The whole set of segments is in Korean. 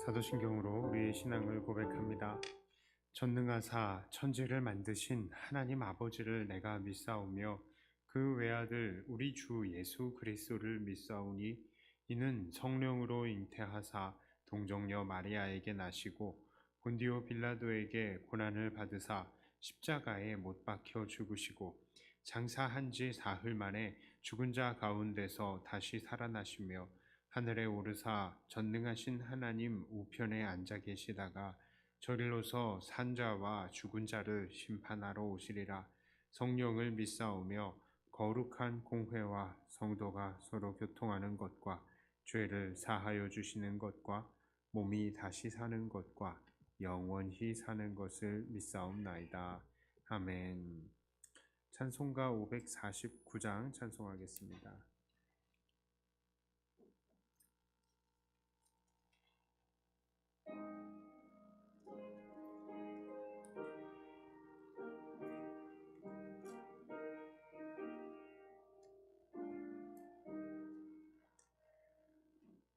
사도신경으로 우리의 신앙을 고백합니다. 전능하사 천지를 만드신 하나님 아버지를 내가 믿사오며 그 외아들 우리 주 예수 그리스도를 믿사오니 이는 성령으로 잉태하사 동정녀 마리아에게 나시고 본디오 빌라도에게 고난을 받으사 십자가에 못 박혀 죽으시고 장사한 지 사흘 만에 죽은 자 가운데서 다시 살아나시며 하늘에 오르사 전능하신 하나님 우편에 앉아 계시다가 저리로서 산자와 죽은 자를 심판하러 오시리라. 성령을 믿사오며 거룩한 공회와 성도가 서로 교통하는 것과 죄를 사하여 주시는 것과 몸이 다시 사는 것과 영원히 사는 것을 믿사옵나이다. 아멘. 찬송가 549장 찬송하겠습니다.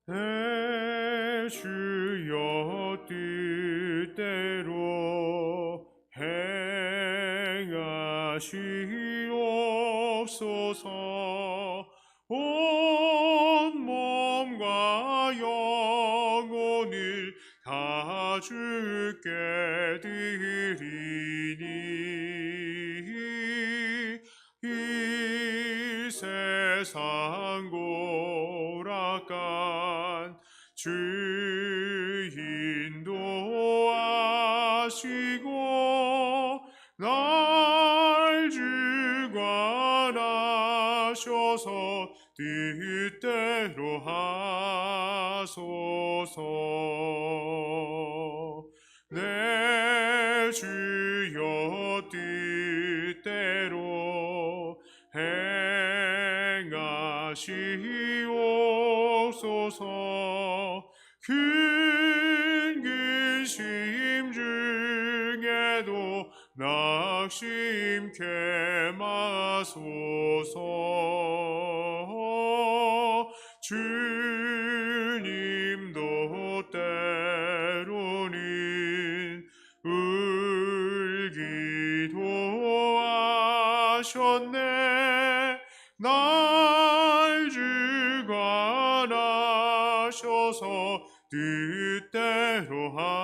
내 주여 뜻대로 행하시옵소서. 온 몸과 영혼을 다 주께 드리니 이 세상 고락간 주 인도하시고 날 주관하셔서 뜻대로 하소서. 내 주여 뜻대로 행하시옵소서. 큰 근심 중에도 낙심케 마소서. 주님도 때로는 울기도 하셨네. 날 주관하셔서 뜻대로 하소서.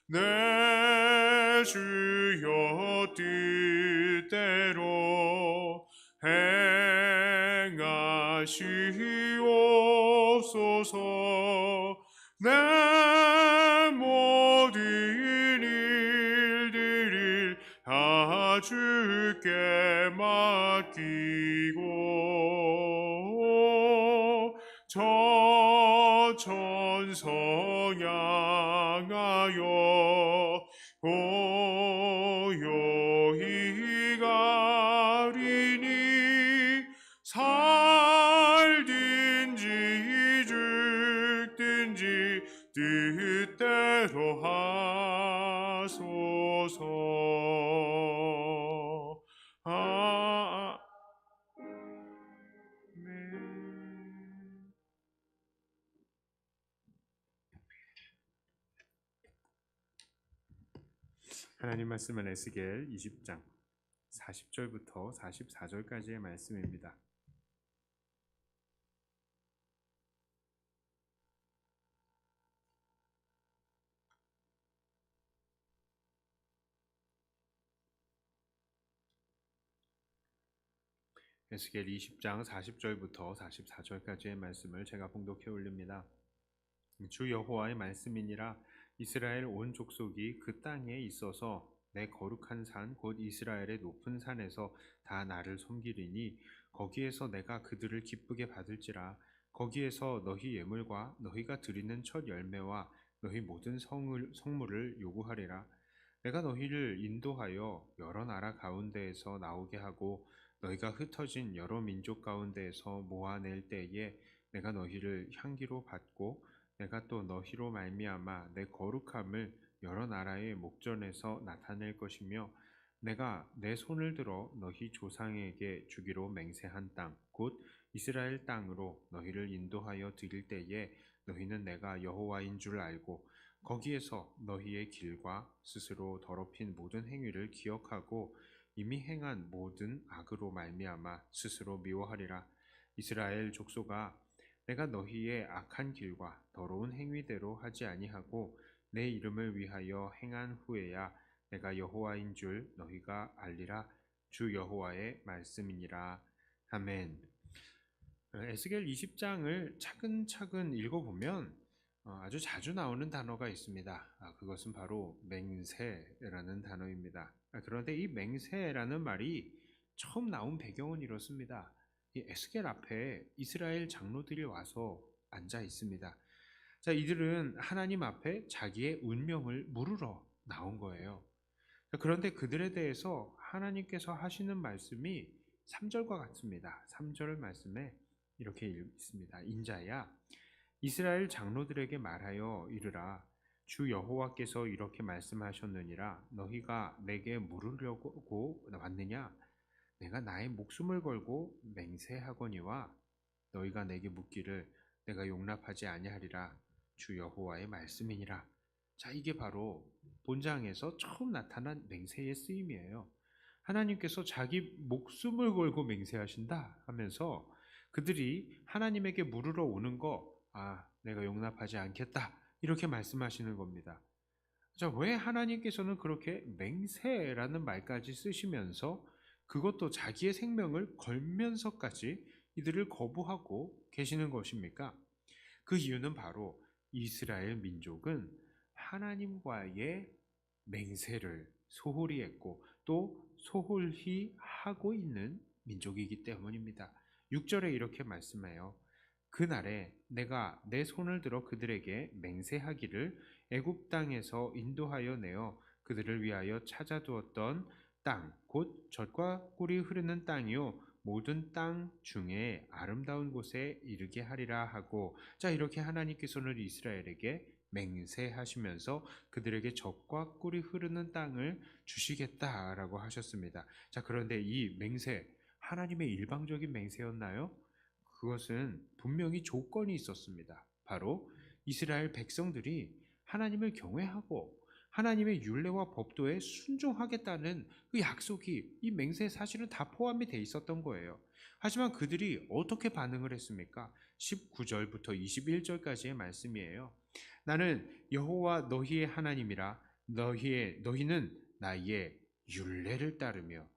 내 주여 뜻대로 행하시옵소서. 내 모든 일들을 다 주께 맡기고 저 천성 향하여 고요히 가리니 살든지 죽든지 뜻대로 하소서. 아멘. 하나님 말씀은 에스겔 20장 40절부터 44절까지의 말씀입니다. 에스겔 20장 40절부터 44절까지의 말씀을 제가 봉독해 올립니다. 주 여호와의 말씀이니라. 이스라엘 온 족속이 그 땅에 있어서 내 거룩한 산 곧 이스라엘의 높은 산에서 다 나를 섬기리니 거기에서 내가 그들을 기쁘게 받을지라. 거기에서 너희 예물과 너희가 드리는 첫 열매와 너희 모든 성물을 요구하리라. 내가 너희를 인도하여 여러 나라 가운데에서 나오게 하고 너희가 흩어진 여러 민족 가운데에서 모아낼 때에 내가 너희를 향기로 받고 내가 또 너희로 말미암아 내 거룩함을 여러 나라의 목전에서 나타낼 것이며 내가 내 손을 들어 너희 조상에게 주기로 맹세한 땅, 곧 이스라엘 땅으로 너희를 인도하여 드릴 때에 너희는 내가 여호와인 줄 알고 거기에서 너희의 길과 스스로 더럽힌 모든 행위를 기억하고 이미 행한 모든 악으로 말미암아 스스로 미워하리라. 이스라엘 족속아, 내가 너희의 악한 길과 더러운 행위대로 하지 아니하고 내 이름을 위하여 행한 후에야 내가 여호와인 줄 너희가 알리라. 주 여호와의 말씀이니라. 아멘. 에스겔 20장을 차근차근 읽어보면 아주 자주 나오는 단어가 있습니다. 그것은 바로 맹세라는 단어입니다. 그런데 이 맹세라는 말이 처음 나온 배경은 이렇습니다. 이 에스겔 앞에 이스라엘 장로들이 와서 앉아 있습니다. 자, 이들은 하나님 앞에 자기의 운명을 물으러 나온 거예요. 그런데 그들에 대해서 하나님께서 하시는 말씀이 3절과 같습니다. 3절 말씀에 이렇게 있습니다. 인자야, 이스라엘 장로들에게 말하여 이르라. 주 여호와께서 이렇게 말씀하셨느니라. 너희가 내게 물으려고 왔느냐? 내가 나의 목숨을 걸고 맹세하거니와 너희가 내게 묻기를 내가 용납하지 아니하리라. 주 여호와의 말씀이니라. 자, 이게 바로 본장에서 처음 나타난 맹세의 쓰임이에요. 하나님께서 자기 목숨을 걸고 맹세하신다 하면서 그들이 하나님에게 물으러 오는 거, 내가 용납하지 않겠다, 이렇게 말씀하시는 겁니다. 자, 왜 하나님께서는 그렇게 맹세라는 말까지 쓰시면서 그것도 자기의 생명을 걸면서까지 이들을 거부하고 계시는 것입니까? 그 이유는 바로 이스라엘 민족은 하나님과의 맹세를 소홀히 했고 또 소홀히 하고 있는 민족이기 때문입니다. 6절에 이렇게 말씀해요. 그날에 내가 내 손을 들어 그들에게 맹세하기를 애굽 땅에서 인도하여 내어 그들을 위하여 찾아두었던 땅, 곧 젖과 꿀이 흐르는 땅이요 모든 땅 중에 아름다운 곳에 이르게 하리라 하고, 자, 이렇게 하나님께서는 이스라엘에게 맹세하시면서 그들에게 젖과 꿀이 흐르는 땅을 주시겠다라고 하셨습니다. 자, 그런데 이 맹세, 하나님의 일방적인 맹세였나요? 그것은 분명히 조건이 있었습니다. 바로 이스라엘 백성들이 하나님을 경외하고 하나님의 율례와 법도에 순종하겠다는 그 약속이 이 맹세에 사실은 다 포함이 돼 있었던 거예요. 하지만 그들이 어떻게 반응을 했습니까? 19절부터 21절까지의 말씀이에요. 나는 여호와 너희의 하나님이라. 너희는 나의 율례를 따르며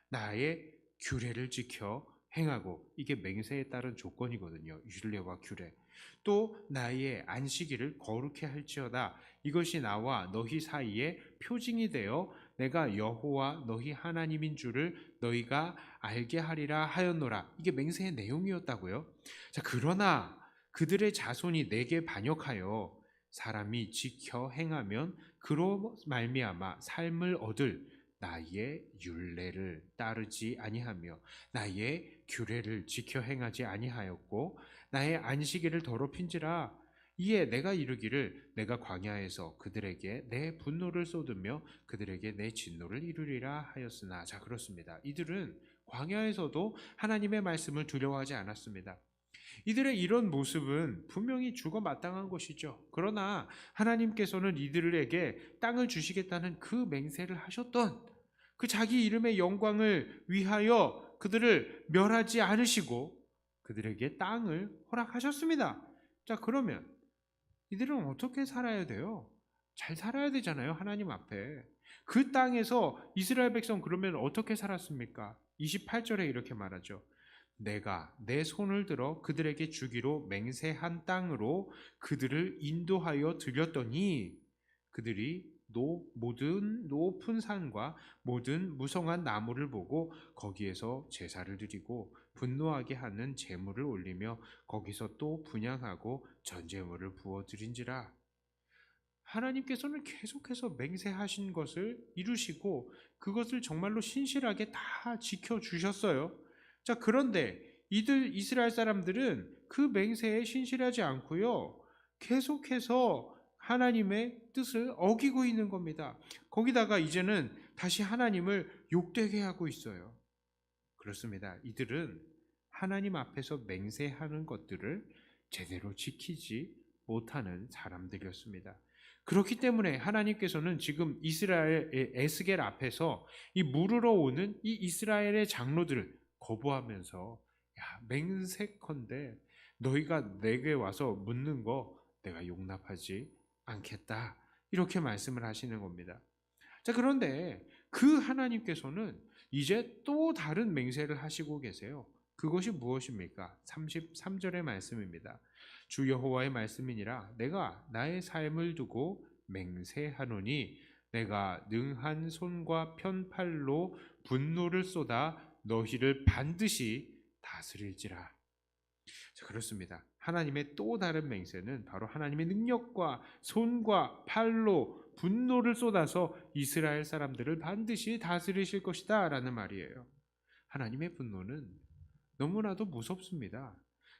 나의 규례를 지켜 행하고, 이게 맹세에 따른 조건이거든요. 율례와 규례. 또 나의 안식일을 거룩해 할지어다. 이것이 나와 너희 사이에 표징이 되어 내가 여호와 너희 하나님인 줄을 너희가 알게 하리라 하였노라. 이게 맹세의 내용이었다고요. 자, 그러나 그들의 자손이 내게 반역하여 사람이 지켜 행하면 그로 말미암아 삶을 얻을 나의 율례를 따르지 아니하며 나의 규례를 지켜 행하지 아니하였고 나의 안식일을 더럽힌지라. 이에 내가 이르기를 내가 광야에서 그들에게 내 분노를 쏟으며 그들에게 내 진노를 이루리라 하였으나, 자, 그렇습니다. 이들은 광야에서도 하나님의 말씀을 두려워하지 않았습니다. 이들의 이런 모습은 분명히 죽어 마땅한 것이죠. 그러나 하나님께서는 이들에게 땅을 주시겠다는 그 맹세를 하셨던 그 자기 이름의 영광을 위하여 그들을 멸하지 않으시고 그들에게 땅을 허락하셨습니다. 자, 그러면 이들은 어떻게 살아야 돼요? 잘 살아야 되잖아요, 하나님 앞에. 그 땅에서 이스라엘 백성 그러면 어떻게 살았습니까? 28절에 이렇게 말하죠. 내가 내 손을 들어 그들에게 주기로 맹세한 땅으로 그들을 인도하여 드렸더니 그들이 모든 높은 산과 모든 무성한 나무를 보고 거기에서 제사를 드리고 분노하게 하는 제물을 올리며 거기서 또 분향하고 전제물을 부어 드린지라. 하나님께서는 계속해서 맹세하신 것을 이루시고 그것을 정말로 신실하게 다 지켜주셨어요. 자, 그런데 이스라엘 사람들은 그 맹세에 신실하지 않고요, 계속해서 하나님의 뜻을 어기고 있는 겁니다. 거기다가 이제는 다시 하나님을 욕되게 하고 있어요. 그렇습니다. 이들은 하나님 앞에서 맹세하는 것들을 제대로 지키지 못하는 사람들이었습니다. 그렇기 때문에 하나님께서는 지금 이스라엘의 에스겔 앞에서 이 물으러 오는 이 이스라엘의 장로들을 거부하면서 야, 맹세컨대 너희가 내게 와서 묻는 거 내가 용납하지 않겠다. 이렇게 말씀을 하시는 겁니다. 자, 그런데 그 하나님께서는 이제 또 다른 맹세를 하시고 계세요. 그것이 무엇입니까? 33절의 말씀입니다. 주 여호와의 말씀이니라 내가 나의 삶을 두고 맹세하노니 내가 능한 손과 편팔로 분노를 쏟아 너희를 반드시 다스릴지라. 자, 그렇습니다. 하나님의 또 다른 맹세는 바로 하나님의 능력과 손과 팔로 분노를 쏟아서 이스라엘 사람들을 반드시 다스리실 것이다 라는 말이에요. 하나님의 분노는 너무나도 무섭습니다.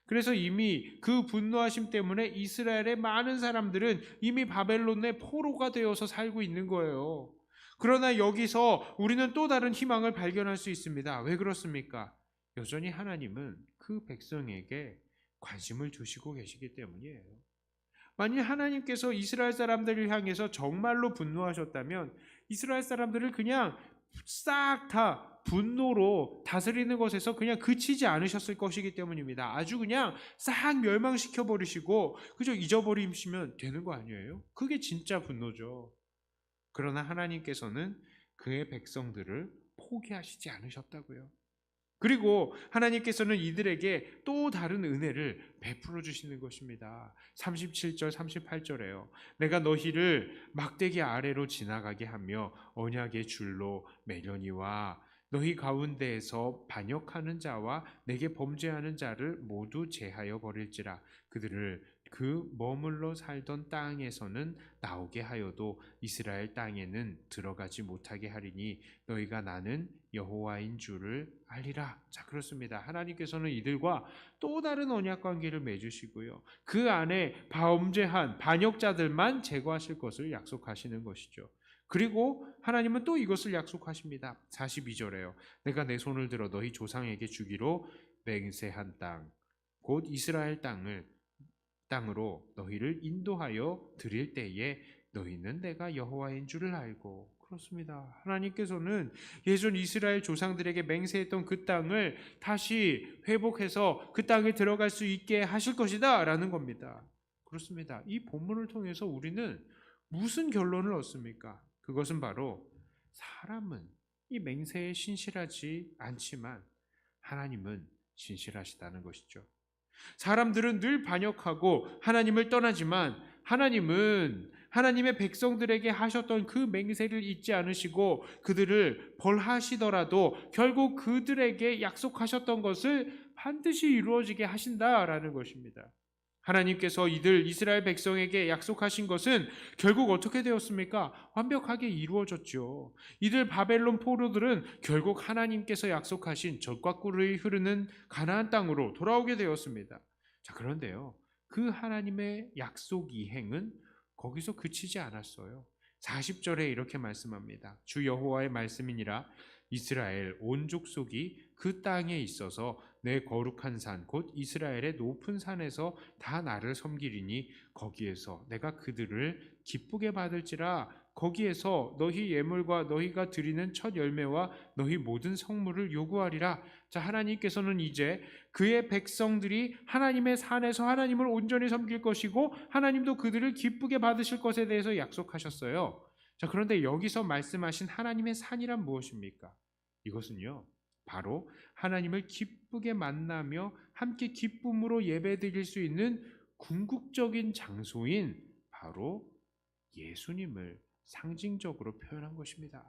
그래서 이미 그 분노하심 때문에 이스라엘의 많은 사람들은 이미 바벨론의 포로가 되어서 살고 있는 거예요. 그러나 여기서 우리는 또 다른 희망을 발견할 수 있습니다. 왜 그렇습니까? 여전히 하나님은 그 백성에게 관심을 두시고 계시기 때문이에요. 만일 하나님께서 이스라엘 사람들을 향해서 정말로 분노하셨다면 이스라엘 사람들을 그냥 싹 다 분노로 다스리는 것에서 그냥 그치지 않으셨을 것이기 때문입니다. 아주 그냥 싹 멸망시켜 버리시고 그저 잊어버리시면 되는 거 아니에요? 그게 진짜 분노죠. 그러나 하나님께서는 그의 백성들을 포기하시지 않으셨다고요. 그리고 하나님께서는 이들에게 또 다른 은혜를 베풀어 주시는 것입니다. 37절 38절에요. 내가 너희를 막대기 아래로 지나가게 하며 언약의 줄로 매려니와 너희 가운데에서 반역하는 자와 내게 범죄하는 자를 모두 제하여 버릴지라. 그들을 그 머물러 살던 땅에서는 나오게 하여도 이스라엘 땅에는 들어가지 못하게 하리니 너희가 나는 여호와인 줄을 알리라. 자, 그렇습니다. 하나님께서는 이들과 또 다른 언약 관계를 맺으시고요. 그 안에 범죄한 반역자들만 제거하실 것을 약속하시는 것이죠. 그리고 하나님은 또 이것을 약속하십니다. 42절에요. 내가 내 손을 들어 너희 조상에게 주기로 맹세한 땅, 곧 이스라엘 땅으로 너희를 인도하여 드릴 때에 너희는 내가 여호와인 줄을 알고. 그렇습니다. 하나님께서는 예전 이스라엘 조상들에게 맹세했던 그 땅을 다시 회복해서 그 땅에 들어갈 수 있게 하실 것이다 라는 겁니다. 그렇습니다. 이 본문을 통해서 우리는 무슨 결론을 얻습니까? 그것은 바로 사람은 이 맹세에 신실하지 않지만 하나님은 신실하시다는 것이죠. 사람들은 늘 반역하고 하나님을 떠나지만 하나님은 하나님의 백성들에게 하셨던 그 맹세를 잊지 않으시고 그들을 벌하시더라도 결국 그들에게 약속하셨던 것을 반드시 이루어지게 하신다라는 것입니다. 하나님께서 이스라엘 백성에게 약속하신 것은 결국 어떻게 되었습니까? 완벽하게 이루어졌죠. 이들 바벨론 포로들은 결국 하나님께서 약속하신 젖과 꿀이 흐르는 가나안 땅으로 돌아오게 되었습니다. 자, 그런데요. 그 하나님의 약속 이행은 거기서 그치지 않았어요. 40절에 이렇게 말씀합니다. 주 여호와의 말씀이니라 이스라엘 온 족속이 그 땅에 있어서 내 거룩한 산 곧 이스라엘의 높은 산에서 다 나를 섬기리니 거기에서 내가 그들을 기쁘게 받을지라. 거기에서 너희 예물과 너희가 드리는 첫 열매와 너희 모든 성물을 요구하리라. 자, 하나님께서는 이제 그의 백성들이 하나님의 산에서 하나님을 온전히 섬길 것이고 하나님도 그들을 기쁘게 받으실 것에 대해서 약속하셨어요. 자, 그런데 여기서 말씀하신 하나님의 산이란 무엇입니까? 이것은요, 바로 하나님을 기쁘게 만나며 함께 기쁨으로 예배드릴 수 있는 궁극적인 장소인 바로 예수님을 상징적으로 표현한 것입니다.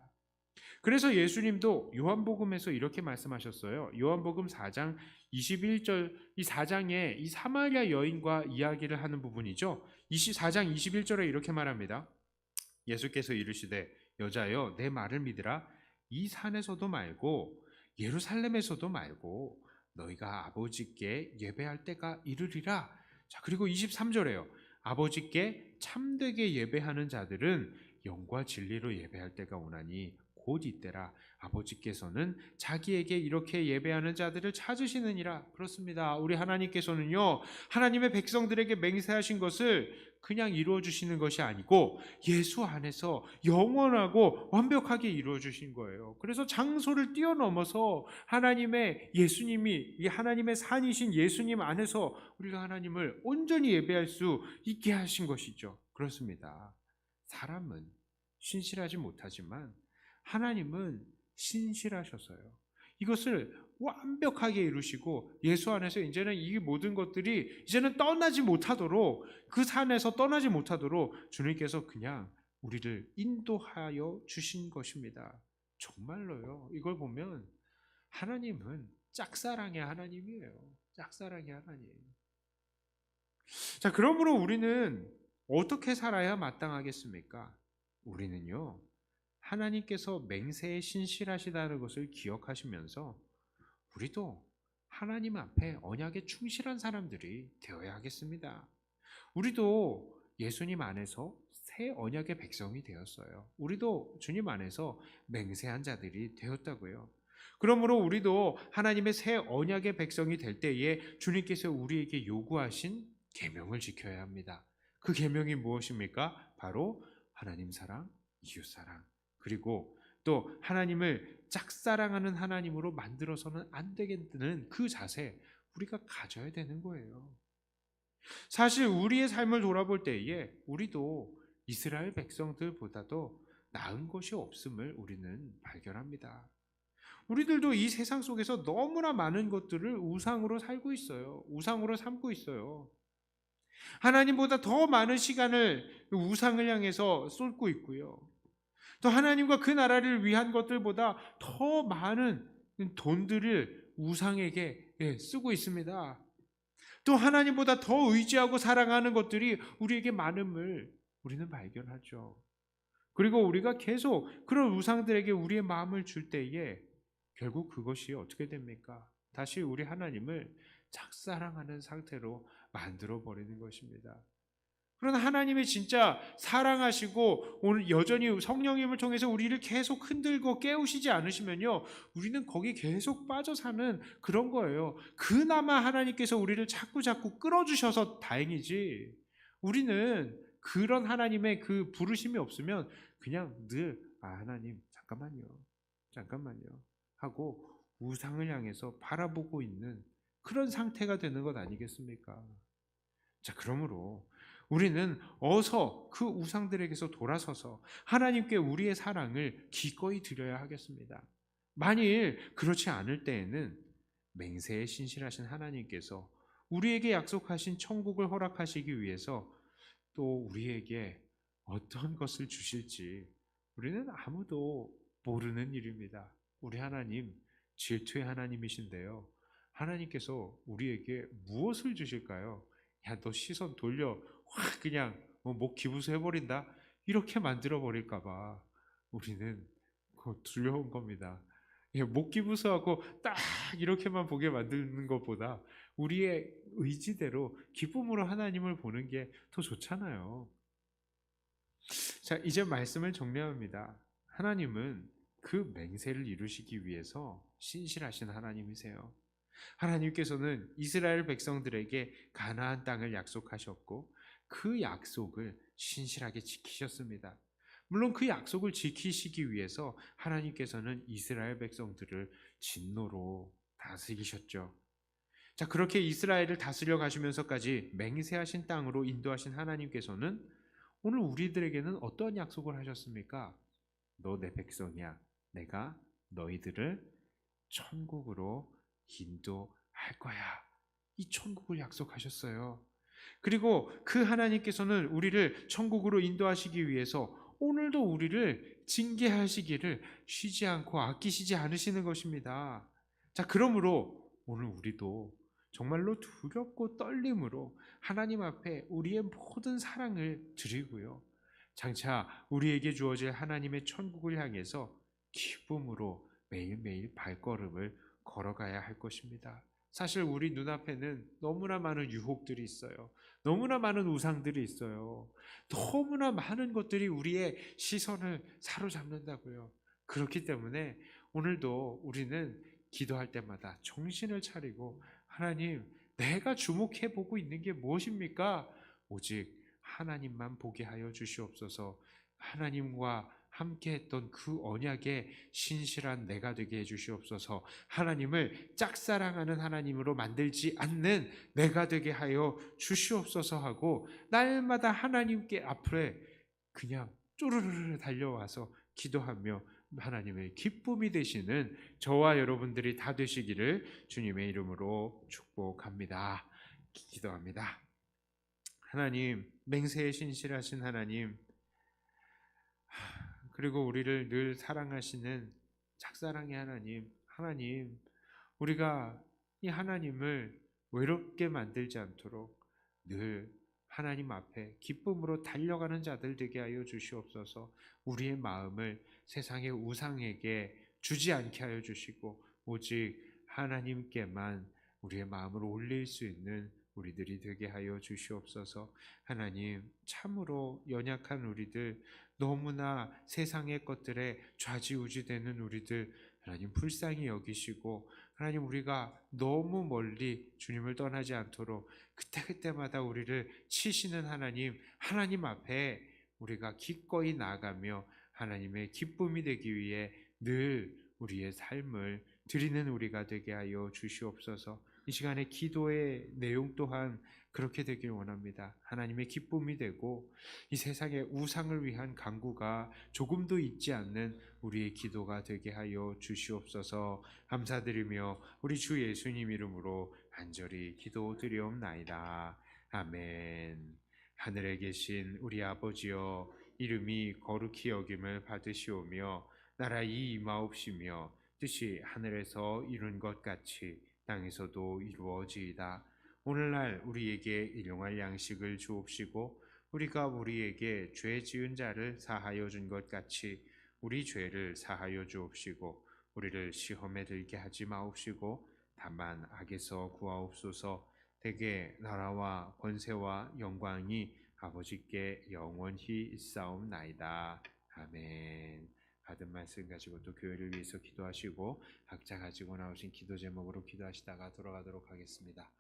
그래서 예수님도 요한복음에서 이렇게 말씀하셨어요. 요한복음 4장 21절, 이 4장에 이 사마리아 여인과 이야기를 하는 부분이죠. 4장 21절에 이렇게 말합니다. 예수께서 이르시되 여자여 내 말을 믿으라. 이 산에서도 말고 예루살렘에서도 말고 너희가 아버지께 예배할 때가 이르리라. 자, 그리고 23절에요. 아버지께 참되게 예배하는 자들은 영과 진리로 예배할 때가 오나니 곧 이때라 아버지께서는 자기에게 이렇게 예배하는 자들을 찾으시느니라. 그렇습니다. 우리 하나님께서는요, 하나님의 백성들에게 맹세하신 것을 그냥 이루어 주시는 것이 아니고 예수 안에서 영원하고 완벽하게 이루어 주신 거예요. 그래서 장소를 뛰어넘어서 하나님의 예수님이, 이 하나님의 산이신 예수님 안에서 우리가 하나님을 온전히 예배할 수 있게 하신 것이죠. 그렇습니다. 사람은 신실하지 못하지만 하나님은 신실하셔서요, 이것을 완벽하게 이루시고 예수 안에서 이제는 이 모든 것들이 이제는 떠나지 못하도록, 그 산에서 떠나지 못하도록 주님께서 그냥 우리를 인도하여 주신 것입니다. 정말로요, 이걸 보면 하나님은 짝사랑의 하나님이에요. 짝사랑의 하나님. 자, 그러므로 우리는 어떻게 살아야 마땅하겠습니까? 우리는요, 하나님께서 맹세에 신실하시다는 것을 기억하시면서 우리도 하나님 앞에 언약에 충실한 사람들이 되어야 하겠습니다. 우리도 예수님 안에서 새 언약의 백성이 되었어요. 우리도 주님 안에서 맹세한 자들이 되었다고요. 그러므로 우리도 하나님의 새 언약의 백성이 될 때에 주님께서 우리에게 요구하신 계명을 지켜야 합니다. 그 계명이 무엇입니까? 바로 하나님 사랑, 이웃 사랑, 그리고 또 하나님을 짝사랑하는 하나님으로 만들어서는 안 되겠는 그 자세, 우리가 가져야 되는 거예요. 사실 우리의 삶을 돌아볼 때에 우리도 이스라엘 백성들보다도 나은 것이 없음을 우리는 발견합니다. 우리들도 이 세상 속에서 너무나 많은 것들을 우상으로 살고 있어요. 우상으로 삼고 있어요. 하나님보다 더 많은 시간을 우상을 향해서 쏟고 있고요. 또 하나님과 그 나라를 위한 것들보다 더 많은 돈들을 우상에게 쓰고 있습니다. 또 하나님보다 더 의지하고 사랑하는 것들이 우리에게 많음을 우리는 발견하죠. 그리고 우리가 계속 그런 우상들에게 우리의 마음을 줄 때에 결국 그것이 어떻게 됩니까? 다시 우리 하나님을 짝사랑하는 상태로 만들어 버리는 것입니다. 그러나 하나님이 진짜 사랑하시고 오늘 여전히 성령님을 통해서 우리를 계속 흔들고 깨우시지 않으시면요, 우리는 거기 계속 빠져 사는 그런 거예요. 그나마 하나님께서 우리를 자꾸 끌어주셔서 다행이지, 우리는 그런 하나님의 그 부르심이 없으면 그냥 늘 하나님 잠깐만요 하고 우상을 향해서 바라보고 있는 그런 상태가 되는 것 아니겠습니까? 자, 그러므로 우리는 어서 그 우상들에게서 돌아서서 하나님께 우리의 사랑을 기꺼이 드려야 하겠습니다. 만일 그렇지 않을 때에는 맹세에 신실하신 하나님께서 우리에게 약속하신 천국을 허락하시기 위해서 또 우리에게 어떤 것을 주실지 우리는 아무도 모르는 일입니다. 우리 하나님 질투의 하나님이신데요, 하나님께서 우리에게 무엇을 주실까요? 야, 너 시선 돌려 확 그냥 목 기부수 해버린다, 이렇게 만들어 버릴까봐 우리는 두려운 겁니다. 목 기부수하고 딱 이렇게만 보게 만드는 것보다 우리의 의지대로 기쁨으로 하나님을 보는 게 더 좋잖아요. 자, 이제 말씀을 정리합니다. 하나님은 그 맹세를 이루시기 위해서 신실하신 하나님이세요. 하나님께서는 이스라엘 백성들에게 가나안 땅을 약속하셨고 그 약속을 신실하게 지키셨습니다. 물론 그 약속을 지키시기 위해서 하나님께서는 이스라엘 백성들을 진노로 다스리셨죠. 자, 그렇게 이스라엘을 다스려 가시면서까지 맹세하신 땅으로 인도하신 하나님께서는 오늘 우리들에게는 어떤 약속을 하셨습니까? 너 내 백성이야. 내가 너희들을 천국으로 인도할 거야. 이 천국을 약속하셨어요. 그리고 그 하나님께서는 우리를 천국으로 인도하시기 위해서 오늘도 우리를 징계하시기를 쉬지 않고 아끼시지 않으시는 것입니다. 자, 그러므로 오늘 우리도 정말로 두렵고 떨림으로 하나님 앞에 우리의 모든 사랑을 드리고요, 장차 우리에게 주어질 하나님의 천국을 향해서 기쁨으로 매일매일 발걸음을 걸어가야 할 것입니다. 사실 우리 눈앞에는 너무나 많은 유혹들이 있어요. 너무나 많은 우상들이 있어요. 너무나 많은 것들이 우리의 시선을 사로잡는다고요. 그렇기 때문에 오늘도 우리는 기도할 때마다 정신을 차리고 하나님, 내가 주목해 보고 있는 게 무엇입니까? 오직 하나님만 보게 하여 주시옵소서. 하나님과 함께 했던 그 언약에 신실한 내가 되게 해 주시옵소서. 하나님을 짝사랑하는 하나님으로 만들지 않는 내가 되게 하여 주시옵소서 하고 날마다 하나님께 앞에 그냥 쪼르르르 달려와서 기도하며 하나님의 기쁨이 되시는 저와 여러분들이 다 되시기를 주님의 이름으로 축복합니다. 기도합니다. 하나님, 맹세에 신실하신 하나님, 그리고 우리를 늘 사랑하시는 착사랑의 하나님, 하나님, 우리가 이 하나님을 외롭게 만들지 않도록 늘 하나님 앞에 기쁨으로 달려가는 자들 되게 하여 주시옵소서. 우리의 마음을 세상의 우상에게 주지 않게 하여 주시고 오직 하나님께만 우리의 마음을 올릴 수 있는 우리들이 되게 하여 주시옵소서. 하나님, 참으로 연약한 우리들, 너무나 세상의 것들에 좌지우지되는 우리들 하나님 불쌍히 여기시고, 하나님 우리가 너무 멀리 주님을 떠나지 않도록 그때그때마다 우리를 치시는 하나님, 하나님 앞에 우리가 기꺼이 나아가며 하나님의 기쁨이 되기 위해 늘 우리의 삶을 드리는 우리가 되게 하여 주시옵소서. 이 시간에 기도의 내용 또한 그렇게 되길 원합니다. 하나님의 기쁨이 되고 이 세상의 우상을 위한 간구가 조금도 있지 않는 우리의 기도가 되게 하여 주시옵소서. 감사드리며 우리 주 예수님 이름으로 간절히 기도드리옵나이다. 아멘. 하늘에 계신 우리 아버지여, 이름이 거룩히 여김을 받으시오며 나라의 임하옵시며 뜻이 하늘에서 이룬 것 같이 땅에서도 이루어지이다. 오늘날 우리에게 일용할 양식을 주옵시고 우리가 우리에게 죄 지은 자를 사하여 준 것 같이 우리 죄를 사하여 주옵시고 우리를 시험에 들게 하지 마옵시고 다만 악에서 구하옵소서. 대개 나라와 권세와 영광이 아버지께 영원히 있사옵나이다. 아멘. 받은 말씀 가지고 또 교회를 위해서 기도하시고 각자 가지고 나오신 기도 제목으로 기도하시다가 돌아가도록 하겠습니다.